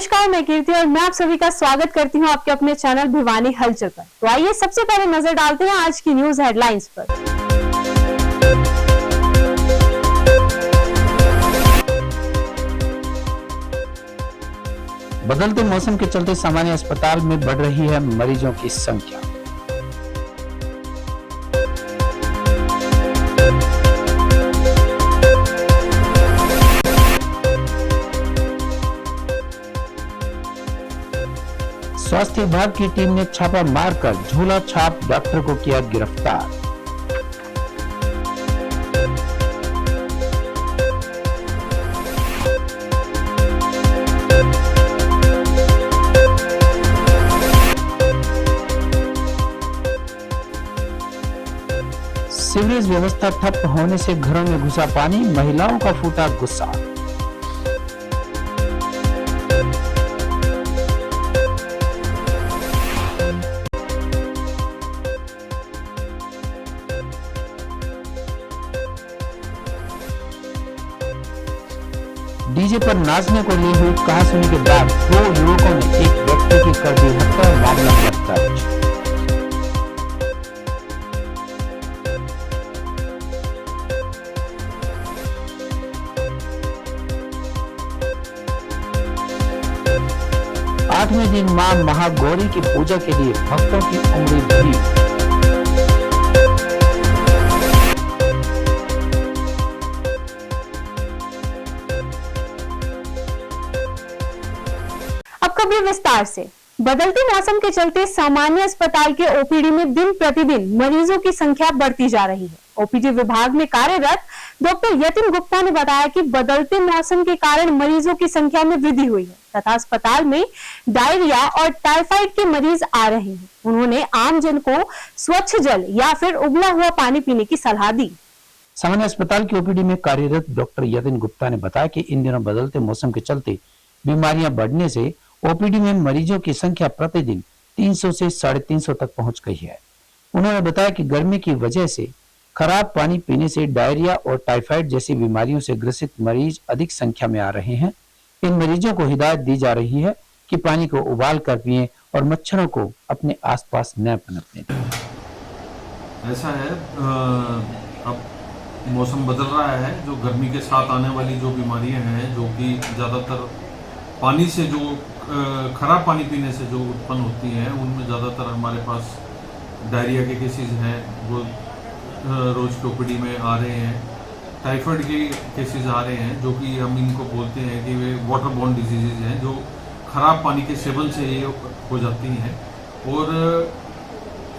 नमस्कार, मैं कीर्ति और मैं आप सभी का स्वागत करती हूं आपके अपने चैनल भिवानी हलचल पर। तो आइए सबसे पहले नजर डालते हैं आज की न्यूज हेडलाइंस पर। बदलते मौसम के चलते सामान्य अस्पताल में बढ़ रही है मरीजों की संख्या। स्वास्थ्य विभाग की टीम ने छापा मारकर झोला छाप डॉक्टर को किया गिरफ्तार। सीवरेज व्यवस्था ठप होने से घरों में घुसा पानी, महिलाओं का फूटा गुस्सा। डीजे पर नाचने को ली हुई कहासुनी के बाद दो युवकों ने एक व्यक्ति की कर दी हत्या, मामला दर्ज। आठवें दिन मां महागौरी की पूजा के लिए भक्तों की उमड़ी भीड़। विस्तार से बदलते मौसम के चलते सामान्य अस्पताल के ओपीडी में दिन प्रतिदिन मरीजों की संख्या बढ़ती जा रही है। ओपीडी विभाग में कार्यरत डॉक्टर यतिन गुप्ता ने बताया कि बदलते मौसम के कारण मरीजों की संख्या में वृद्धि हुई है तथा अस्पताल में डायरिया और टाइफाइड के मरीज आ रहे हैं। उन्होंने आम जन को स्वच्छ जल या फिर उबला हुआ पानी पीने की सलाह दी। सामान्य अस्पताल की ओपीडी में कार्यरत डॉक्टर यतिन गुप्ता ने बताया कि इन दिनों बदलते मौसम के चलते बीमारियां बढ़ने से ओपीडी में मरीजों की संख्या प्रतिदिन 300 से 350 तक पहुंच गई है। उन्होंने बताया कि गर्मी की वजह से खराब पानी पीने से डायरिया और टाइफाइड जैसी बीमारियों से ग्रसित मरीज अधिक संख्या में आ रहे हैं। इन मरीजों को हिदायत दी जा रही है कि पानी को उबाल कर पिएं और मच्छरों को अपने आसपास न पनपने दें। ऐसा है, अब मौसम बदल रहा है, जो गर्मी के साथ आने वाली जो बीमारियां हैं, जो कि ज़्यादातर पानी से, जो खराब पानी पीने से जो उत्पन्न होती हैं, उनमें ज़्यादातर हमारे पास डायरिया के केसेस हैं, वो रोज़ के ओपीडी में आ रहे हैं। टाइफाइड के केसेस आ रहे हैं, जो कि हम इनको बोलते हैं कि वे वाटर बॉर्न डिजीज़ हैं, जो खराब पानी के सेवन से ये हो जाती हैं। और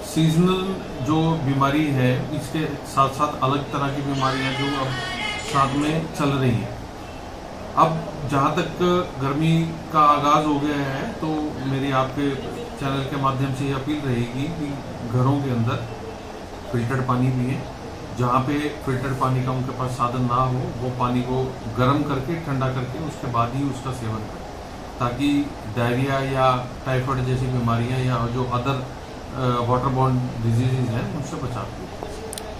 सीजनल जो बीमारी है, इसके साथ साथ अलग तरह की बीमारियां जो अब साथ में चल रही हैं। अब जहाँ तक गर्मी का आगाज़ हो गया है, तो मेरी आपके चैनल के माध्यम से ये अपील रहेगी कि घरों के अंदर फिल्टर्ड पानी पिएं। जहाँ पे फिल्टर्ड पानी का उनके पास साधन ना हो, वो पानी को गर्म करके, ठंडा करके उसके बाद ही उसका सेवन करें, ताकि डायरिया या टाइफाइड जैसी बीमारियाँ या जो अदर वाटर बॉर्न डिजीज़ हैं, उनसे बचाव।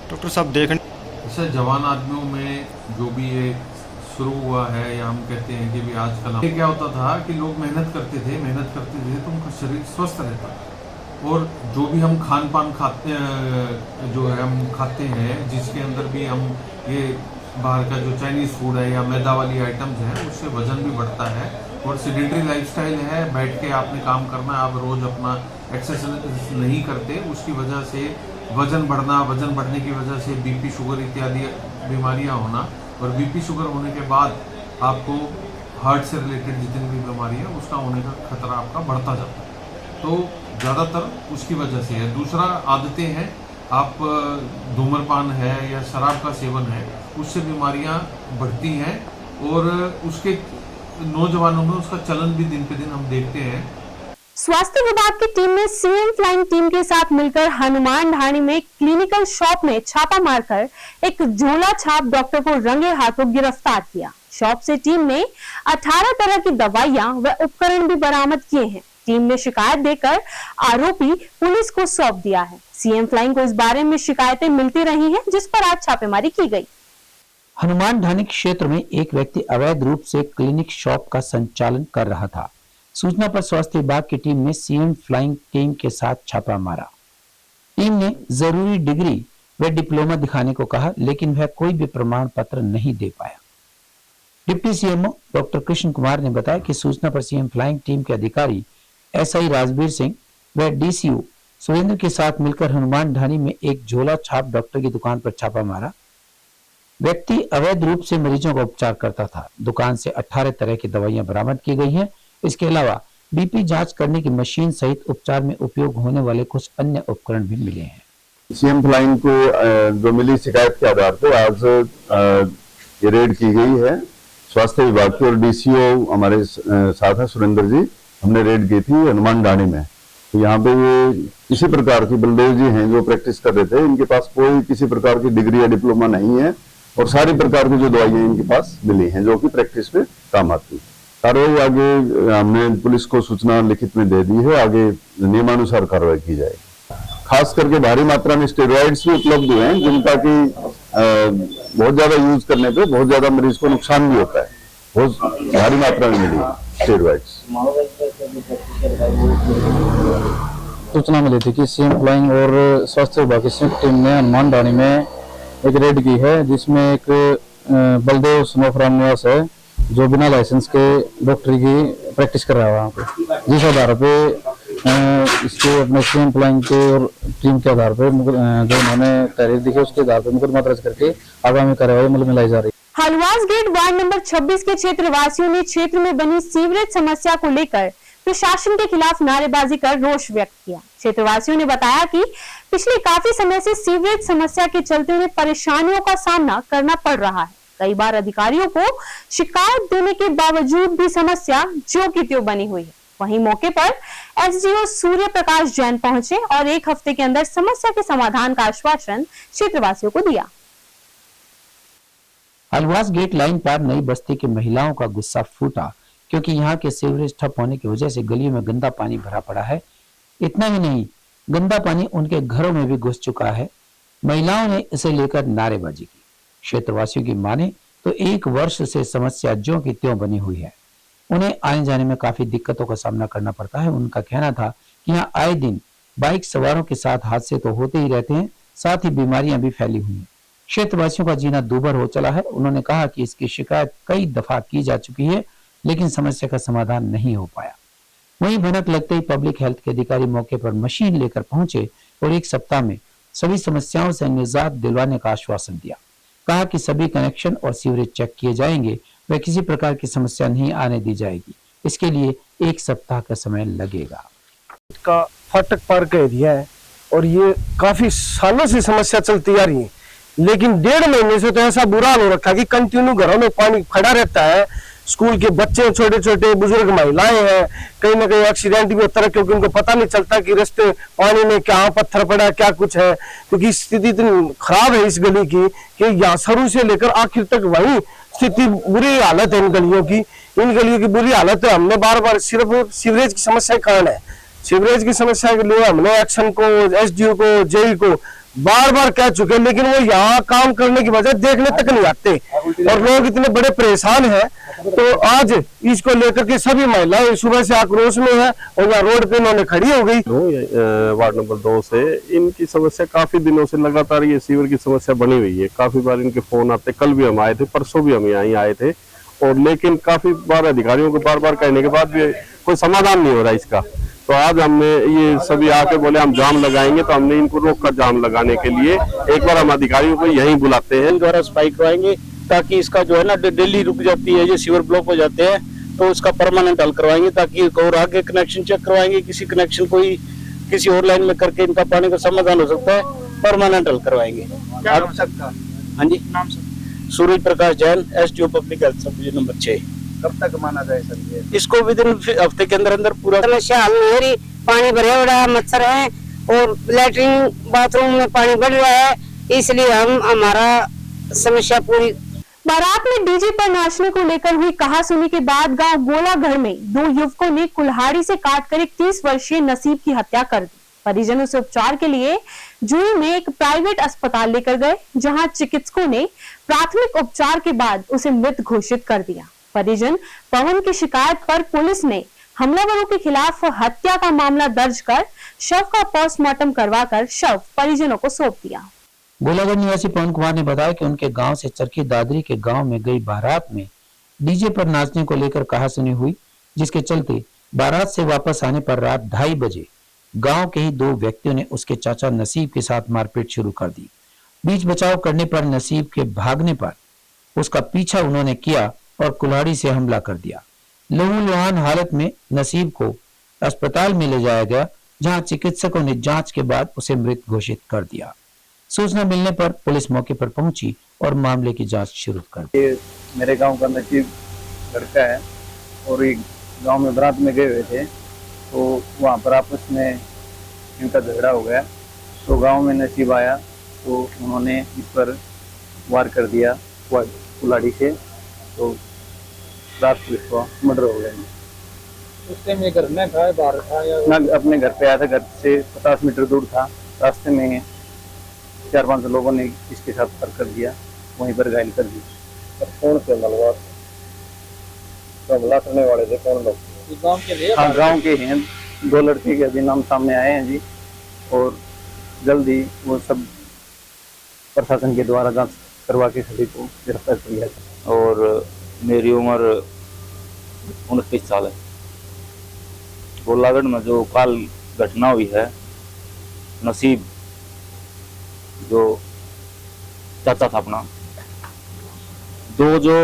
डॉक्टर साहब देखें, इससे जवान आदमियों में जो भी ये शुरू हुआ है, या हम कहते हैं कि भी आजकल ये क्या होता था कि लोग मेहनत करते थे तो उनका शरीर स्वस्थ रहता था। और जो भी हम खान पान खाते जो है हम खाते हैं, जिसके अंदर भी हम ये बाहर का जो चाइनीज़ फूड है या मैदा वाली आइटम्स हैं, उससे वजन भी बढ़ता है। और सीडेंटरी लाइफस्टाइल है, बैठ के आपने काम करना, आप रोज़ अपना एक्सरसाइज नहीं करते, उसकी वजह से वजन बढ़ने की वजह से बीपी, शुगर इत्यादि बीमारियाँ होना, और बीपी शुगर होने के बाद आपको हार्ट से रिलेटेड जितनी भी बीमारी है, उसका होने का खतरा आपका बढ़ता जाता है। तो ज़्यादातर उसकी वजह से है। दूसरा, आदतें हैं, आप धूम्रपान है या शराब का सेवन है, उससे बीमारियां बढ़ती हैं। और उसके नौजवानों में उसका चलन भी दिन पे दिन हम देखते हैं। स्वास्थ्य विभाग की टीम ने सीएम फ्लाइंग टीम के साथ मिलकर हनुमान ढाणी में क्लिनिकल शॉप में छापा मारकर एक झोला छाप डॉक्टर को रंगे हाथों गिरफ्तार किया। शॉप से टीम ने 18 तरह की दवाइयां व उपकरण भी बरामद किए हैं। टीम ने शिकायत देकर आरोपी पुलिस को सौंप दिया है। सीएम फ्लाइंग को इस बारे में शिकायतें मिलती रही हैं, जिस पर आज छापेमारी की गई। हनुमान ढाणी क्षेत्र में एक व्यक्ति अवैध रूप से क्लिनिक शॉप का संचालन कर रहा था। सूचना पर स्वास्थ्य विभाग की टीम ने सीएम फ्लाइंग टीम के साथ छापा मारा। टीम ने जरूरी डिग्री व डिप्लोमा दिखाने को कहा, लेकिन वह कोई भी प्रमाण पत्र नहीं दे पाया। Deputy CMO doctor Krishna Kumar ने बताया कि सूचना पर सीएम फ्लाइंग टीम के अधिकारी एसआई राजवीर सिंह व डीसीओ सुरेंद्र के साथ मिलकर हनुमान ढाणी में एक झोला छाप डॉक्टर की दुकान पर छापा मारा। व्यक्ति अवैध रूप से मरीजों का उपचार करता था। दुकान से 18 तरह की दवाइयां बरामद की गई हैं। इसके अलावा बीपी जांच करने की मशीन सहित उपचार में उपयोग होने वाले कुछ अन्य उपकरण भी मिले हैं। सीएम फ्लाइंग को जो मिली शिकायत के आधार पर आज ये रेड की गई है। स्वास्थ्य विभाग की और डीसीओ हमारे साथ है सुरेंद्र जी, हमने रेड की थी हनुमान ढाणी में। तो यहाँ पे ये किसी प्रकार की बलदेव जी हैं जो प्रैक्टिस कर रहे थे, इनके पास कोई किसी प्रकार की डिग्री या डिप्लोमा नहीं है और सारी प्रकार की जो दवाइयां इनके पास मिली हैं जो कि प्रैक्टिस पे काम आती है। कार्रवाई आगे हमने पुलिस को सूचना लिखित में दे दी है, आगे नियमानुसार कार्रवाई की जाएगी। खास करके भारी मात्रा में स्टेरॉइड्स भी उपलब्ध हुए हैं जिनका कि बहुत ज्यादा यूज करने पे बहुत ज्यादा मरीज को नुकसान भी होता है। बहुत भारी मात्रा में मिली स्टेरॉइड्स। सूचना मिली थी कि सीएम फ्लाइंग और स्वास्थ्य विभाग की संयुक्त टीम ने हनुमान ढाणी में एक रेड की है, जिसमें एक बलदेव स्नोफराम निवास है जो बिना लाइसेंस के डॉक्टरी की प्रैक्टिस कर रहा है वहाँ पे। जिस आधार पे इसके अपने सीएम फ्लाइंग के और टीम के आधार पे जो उन्होंने तहरीर दी है उसके आधार पर मुकदमा दर्ज करके आगामी कार्रवाई अमल में लाई जा रही है। हलवास गेट वार्ड नंबर 26 के क्षेत्रवासियों ने क्षेत्र में बनी सीवरेज समस्या को लेकर प्रशासन के खिलाफ नारेबाजी कर रोष व्यक्त किया। क्षेत्रवासियों ने बताया कि पिछले काफी समय से सीवरेज समस्या के चलते उन्हें परेशानियों का सामना करना पड़ रहा है। कई बार अधिकारियों को शिकायत देने के बावजूद भी समस्या ज्यों की त्यों बनी हुई है। वहीं मौके पर एसडीओ सूर्य प्रकाश जैन पहुंचे और एक हफ्ते के अंदर समस्या के समाधान का आश्वासन क्षेत्रवासियों को दिया। हलवास गेट लाइन पर नई बस्ती की महिलाओं का गुस्सा फूटा क्योंकि यहाँ के सीवरेज ठप होने की वजह से गलियों में गंदा पानी भरा पड़ा है। इतना ही नहीं, गंदा पानी उनके घरों में भी घुस चुका है। महिलाओं ने इसे लेकर नारेबाजी की। क्षेत्रवासियों की माने तो 1 वर्ष से समस्या ज्यों की त्यों बनी हुई है। उन्हें आने जाने में काफी दिक्कतों का सामना करना पड़ता है। उनका कहना था कि यहाँ आए दिन बाइक सवारों के साथ हादसे तो होते ही रहते हैं, साथ ही बीमारियां भी फैली हुई हैं। क्षेत्रवासियों का जीना दूभर हो चला है। उन्होंने कहा कि इसकी शिकायत कई दफा की जा चुकी है, लेकिन समस्या का समाधान नहीं हो पाया। वहीं भनक लगते ही पब्लिक हेल्थ के अधिकारी मौके पर मशीन लेकर पहुंचे और 1 सप्ताह में सभी समस्याओं से निजात दिलवाने का आश्वासन दिया। कहा कि सभी कनेक्शन और सीवरेज चेक किए जाएंगे, व किसी प्रकार की समस्या नहीं आने दी जाएगी। इसके लिए 1 सप्ताह का समय लगेगा। का फाटक पार का एरिया है और ये काफी सालों से समस्या चलती आ रही है, लेकिन 1.5 महीने से तो ऐसा बुरा हाल हो रखा है कि कंटिन्यू घरों में पानी खड़ा रहता है। स्कूल के बच्चे, छोटे छोटे बुजुर्ग महिलाएं हैं, कहीं ना कहीं एक्सीडेंट भी होता है क्योंकि उनको पता नहीं चलता कि रास्ते पानी में क्या पत्थर पड़ा, क्या कुछ है। क्योंकि स्थिति इतनी खराब है इस गली की कि यहाँ शुरू से लेकर आखिर तक वही स्थिति, बुरी हालत है इन गलियों की। इन गलियों की बुरी हालत है। हमने बार बार सिर्फ सीवरेज की समस्या के कारण है, सीवरेज की समस्या के लिए हमने एक्शन को, एसडीओ को, जेई को बार बार कह चुके, लेकिन वो यहाँ काम करने की वजह देखने तक नहीं आते और लोग इतने बड़े परेशान हैं। तो आज इसको लेकर के सभी महिलाएं सुबह से आक्रोश में है और यहाँ रोड पे इन्होंने खड़ी हो गई। वार्ड नंबर 2 से इनकी समस्या काफी दिनों से लगातार ये सीवर की समस्या बनी हुई है। काफी बार इनके फोन आते, कल भी हम आए थे, परसों भी हम यहाँ आए थे, और लेकिन काफी बार अधिकारियों को बार बार कहने के बाद भी कोई समाधान नहीं हो रहा इसका। तो आज हमने ये सभी आके बोले हम जाम लगाएंगे, तो हमने इनको रोक कर जाम लगाने के लिए एक बार हम अधिकारियों को यहीं बुलाते हैं। द्वारा सफाई करवाएंगे ताकि इसका जो है ना डेली रुक जाती है, जो सीवर ब्लॉक हो जाते हैं, तो उसका परमानेंट हल करवाएंगे ताकि और आगे कनेक्शन चेक करवाएंगे। किसी कनेक्शन कोई किसी और लाइन में करके इनका पानी का समाधान हो सकता है, परमानेंट हल करवाएंगे। हाँ जी, नाम Surya Prakash Jain, SDO public health sub division number 6। कब तक माना जाए सर इसको विदिन हफ्ते के अंदर अंदर पूरा समस्या हल नहीं हो रही। पानी भरे हुआ मच्छर है और लैट्रिन बाथरूम में पानी बढ़ रहा है, इसलिए हम हमारा समस्या पूरी। बारात में डीजे पर नाचने को लेकर हुई कहासुनी के बाद गांव गोलाघर में 2 युवकों ने कुल्हाड़ी से काटकर एक 30 वर्षीय नसीब की हत्या कर दी। परिजन उसे उपचार के लिए जुई में एक प्राइवेट अस्पताल लेकर गए, जहां चिकित्सकों ने प्राथमिक उपचार के बाद उसे मृत घोषित कर दिया। परिजन पवन की शिकायत पर पुलिस ने हमलावरों के खिलाफ हत्या का मामला दर्ज कर शव का पोस्टमार्टम करवाकर शव परिजनों को सौंप दिया। गोलागढ़ निवासी पवन कुमार ने बताया कि उनके गांव से चरखी दादरी के गांव में गई बारात में डीजे पर नाचने को लेकर कहासुनी हुई, जिसके चलते बारात से वापस आने पर रात 2:30 बजे गांव के ही 2 व्यक्तियों ने उसके चाचा नसीब के साथ मारपीट शुरू कर दी। बीच बचाव करने पर नसीब के भागने पर उसका पीछा उन्होंने किया और कुल्हाड़ी से हमला कर दिया। लहूलुहान हालत में नसीब को अस्पताल में ले जाया गया, जहां चिकित्सकों ने जांच के बाद उसे मृत घोषित कर दिया। सूचना मिलने पर पुलिस मौके पर पहुंची और मामले की जांच शुरू कर दी। मेरे गांव का नसीब लड़का है और एक गांव में बारात में गए हुए थे, तो वहां पर आपस में इनका झगड़ा हो गया। तो गांव में नसीब आया तो उन्होंने इस पर वार कर दिया कुल्हाड़ी से, तो रात को इसको मर्डर हो गया। उस टाइम ये घर में था, बाहर था या मैं अपने घर पे आया था, घर से 50 मीटर दूर था। रास्ते में 4-5 लोगों ने इसके साथ वार कर दिया, वहीं पर घायल कर दिया। कौन थे हमला करने वाले थे? कौन लोग? गांव के लिए? हाँ, गांव के हैं। 2 लड़के के अभी नाम सामने आए हैं जी, और जल्दी वो सब प्रशासन के द्वारा जांच करवा के सभी को गिरफ्तार किया जाए। और मेरी उम्र 29 साल है। गोलागढ़ में जो काल घटना हुई है, नसीब जो चाचा था अपना, 2 जो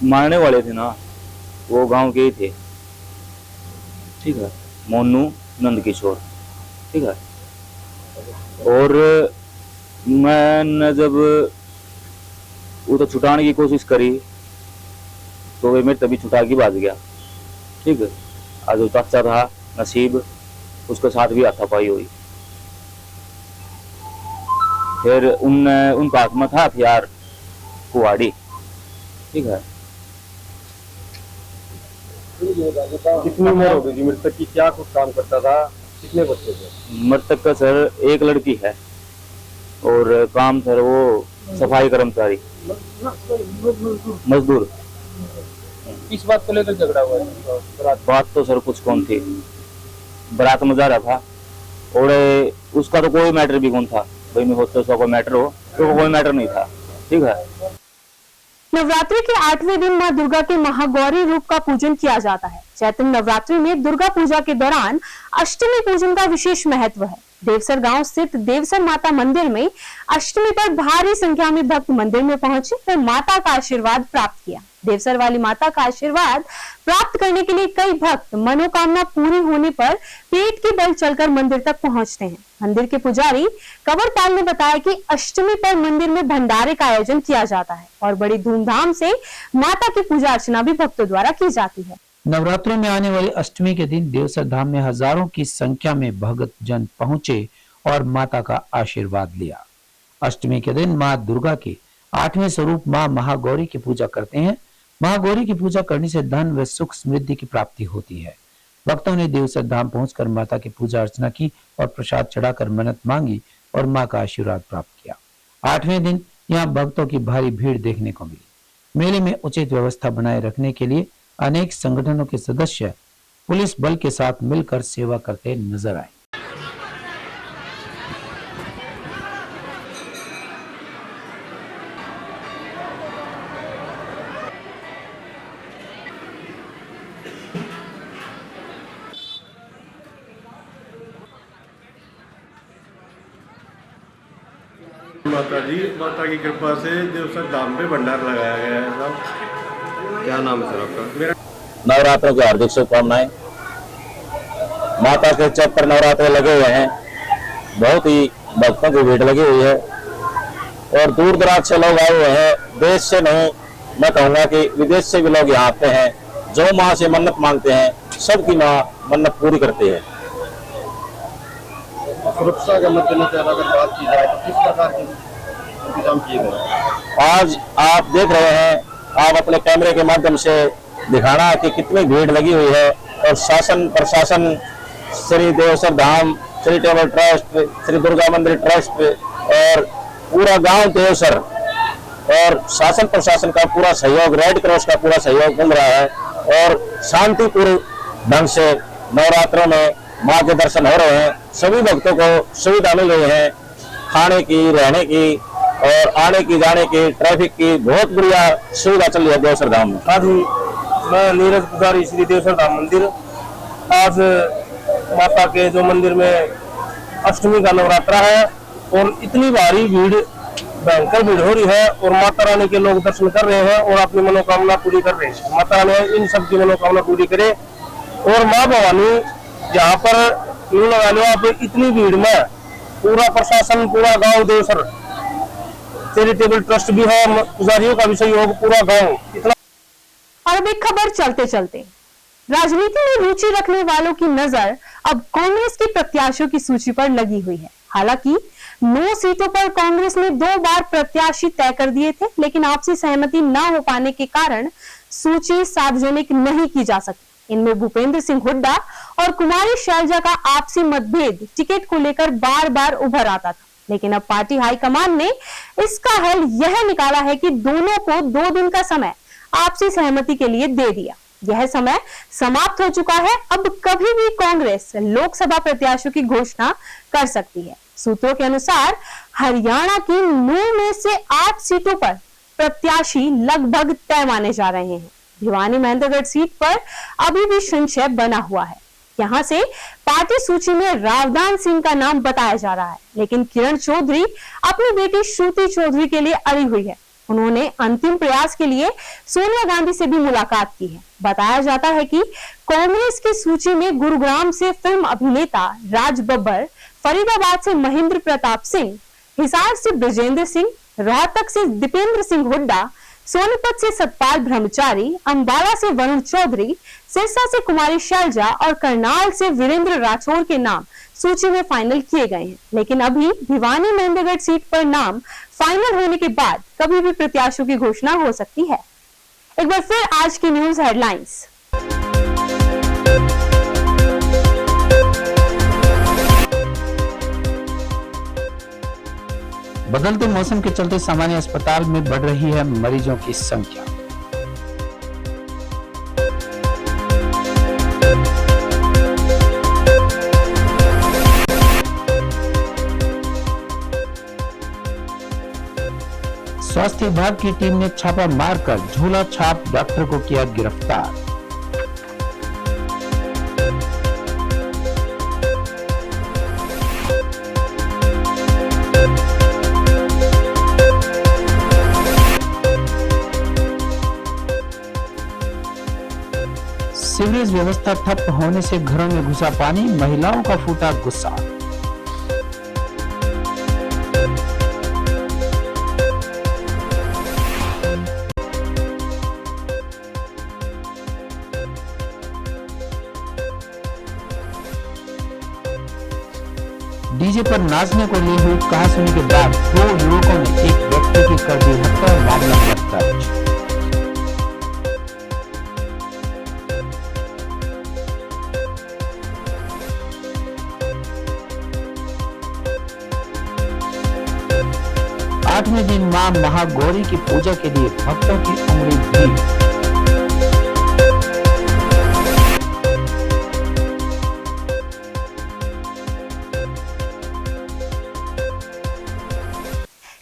मारने वाले थे ना, वो गांव के ही थे, ठीक है, मोनू नंदकिशोर, ठीक है। और मैंने जब वो तो छुटाने की कोशिश करी तो वे मेरे तभी छुटा के भाग गया, ठीक है। आज जो चाचा था नसीब, उसके साथ भी हाथापाई हुई। फिर उनका हाथ में था हथियार कुल्हाड़ी, ठीक है। कितनी उम्र हो गई मृतक की? क्या कुछ काम करता था? कितने बच्चे थे? मृतक का सर एक लड़की है और काम सर वो सफाई कर्मचारी मजदूर। किस बात को लेकर झगड़ा हुआ? बात तो सर कुछ कौन थी, बारात में जा रहा था और उसका तो कोई मैटर भी कौन था, भाई में होता उसका कोई मैटर हो तो कोई मैटर नहीं था, ठीक है। नवरात्रि के 8वें दिन मां दुर्गा के महागौरी रूप का पूजन किया जाता है। चैत्र नवरात्रि में दुर्गा पूजा के दौरान अष्टमी पूजन का विशेष महत्व है। देवसर गांव स्थित देवसर माता मंदिर में अष्टमी पर भारी संख्या में भक्त मंदिर में पहुंचे और माता का आशीर्वाद प्राप्त किया। देवसर वाली माता का आशीर्वाद प्राप्त करने के लिए कई भक्त मनोकामना पूरी होने पर पेट के बल चलकर मंदिर तक पहुंचते हैं। मंदिर के पुजारी कंवरपाल ने बताया कि अष्टमी पर मंदिर में भंडारे का आयोजन किया जाता है और बड़ी धूमधाम से माता की पूजा अर्चना भी भक्तों द्वारा की जाती है। नवरात्रों में आने वाली अष्टमी के दिन देवसर धाम में हजारों की संख्या में भक्त जन पहुंचे और माता का आशीर्वाद लिया। अष्टमी के दिन मां दुर्गा के 8वें स्वरूप मां महागौरी की पूजा करते हैं। महागौरी की पूजा करने से धन व सुख समृद्धि की प्राप्ति होती है। भक्तों ने देवसर धाम पहुंचकर माता की पूजा अर्चना की और प्रसाद चढ़ाकर मन्नत मांगी और मां का आशीर्वाद प्राप्त किया। 8वें दिन यहाँ भक्तों की भारी भीड़ देखने को मिली। मेले में उचित व्यवस्था बनाए रखने के लिए अनेक संगठनों के सदस्य पुलिस बल के साथ मिलकर सेवा करते नजर आए। माता जी, माता की कृपा से देवसर धाम पे भंडार लगाया गया है साहब। क्या नाम है सर आपका? मेरा नवरात्रों की हार्दिक शुभकामनाएं। माता के चौक पर नवरात्र लगे हुए हैं, बहुत ही भक्तों की भीड़ लगी हुई है और दूर दराज से लोग आए हुए हैं। देश से नहीं, मैं कहूँगा कि विदेश से भी लोग यहाँ आते हैं। जो माँ से मन्नत मांगते हैं सबकी माँ मन्नत पूरी करती है। सुरक्षा के मद्देनजर अगर बात की जाए तो किस प्रकार के इंतजाम किए गए? आज आप देख रहे हैं, आप अपने कैमरे के माध्यम से दिखाना कि कितनी भीड़ लगी हुई है और शासन प्रशासन, श्री देवसर धाम चैरिटेबल ट्रस्ट, श्री दुर्गा मंदिर ट्रस्ट और पूरा गांव देवसर और शासन प्रशासन का पूरा सहयोग, रेड क्रॉस का पूरा सहयोग मिल रहा है और शांतिपूर्ण ढंग से नवरात्रों में माँ के दर्शन हो रहे हैं। सभी भक्तों को सुविधा मिल रही है, खाने की, रहने की और आने की जाने की, ट्रैफिक की बहुत बढ़िया सुविधा चल रही है देवसर धाम में। आज मैं नीरज पुजारी श्री देवसर धाम मंदिर, आज माता के जो मंदिर में अष्टमी का नवरात्रा है और इतनी भारी भीड़, भयंकर भीड़ हो रही है और माता रानी के लोग दर्शन कर रहे हैं और अपनी मनोकामना पूरी कर रहे हैं। माता रानी इन सब की मनोकामना पूरी करे और माँ भवानी यहाँ पर लगा लो आप, इतनी भीड़ में पूरा प्रशासन, पूरा गांव देवसर चैरिटेबल ट्रस्ट भी है, पुजारियों का भी सहयोग, पूरा गांव इतना। और अब एक खबर चलते चलते, राजनीति में रुचि रखने वालों की नजर अब कांग्रेस के प्रत्याशियों की सूची पर लगी हुई है। हालांकि 9 सीटों पर कांग्रेस ने 2 बार प्रत्याशी तय कर दिए थे, लेकिन आपसी सहमति न हो पाने के कारण सूची सार्वजनिक नहीं की जा सकी। इनमें भूपेंद्र सिंह हुड्डा और कुमारी शैलजा का आपसी मतभेद टिकट को लेकर बार बार उभर आता था, लेकिन अब पार्टी हाईकमान ने इसका हल यह निकाला है कि दोनों को 2 दिन का समय आपसी सहमति के लिए दे दिया। यह समय समाप्त हो चुका है। अब कभी भी कांग्रेस लोकसभा प्रत्याशियों की घोषणा कर सकती है। सूत्रों के अनुसार हरियाणा की 9 में से 8 सीटों पर प्रत्याशी लगभग तय माने जा रहे हैं। भिवानी महेंद्रगढ़ सीट पर अभी भी संशय बना हुआ है। यहां से पार्टी सूची में रावदान सिंह का नाम बताया जा रहा है, लेकिन किरण चौधरी अपनी बेटी श्रुति चौधरी के लिए अड़ी हुई है। उन्होंने अंतिम प्रयास के लिए सोनिया गांधी से भी मुलाकात की है। बताया जाता है कि कांग्रेस की सूची में गुरुग्राम से फिल्म अभिनेता राज बब्बर, फरीदाबाद से महेंद्र प्रताप सिंह, हिसार से ब्रजेंद्र सिंह, रोहतक से दीपेंद्र सिंह हुड्डा, सोनीपत से सतपाल ब्रह्मचारी, अंबाला से वरुण चौधरी, सिरसा से कुमारी शैलजा और करनाल से वीरेंद्र राठौर के नाम सूची में फाइनल किए गए हैं। लेकिन अभी भिवानी महेंद्रगढ़ सीट पर नाम फाइनल होने के बाद कभी भी प्रत्याशियों की घोषणा हो सकती है। एक बार फिर आज की न्यूज हेडलाइंस। बदलते मौसम के चलते सामान्य अस्पताल में बढ़ रही है मरीजों की संख्या। स्वास्थ्य विभाग की टीम ने छापा मारकर झोला छाप डॉक्टर को किया गिरफ्तार। सीवरेज व्यवस्था ठप होने से घरों में घुसा पानी, महिलाओं का फूटा गुस्सा। डीजे पर नाचने को ली हुई कहासुनी के बाद 2 युवकों ने एक व्यक्ति की कर दी हत्या, मामला दर्ज। आठवें दिन मां महागौरी की पूजा के लिए भक्तों की उमड़ी भीड़।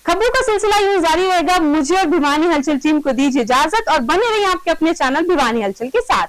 खबरों का सिलसिला यूं जारी रहेगा। मुझे और भिवानी हलचल टीम को दीजिए इजाजत और बने रहिए आपके अपने चैनल भिवानी हलचल के साथ।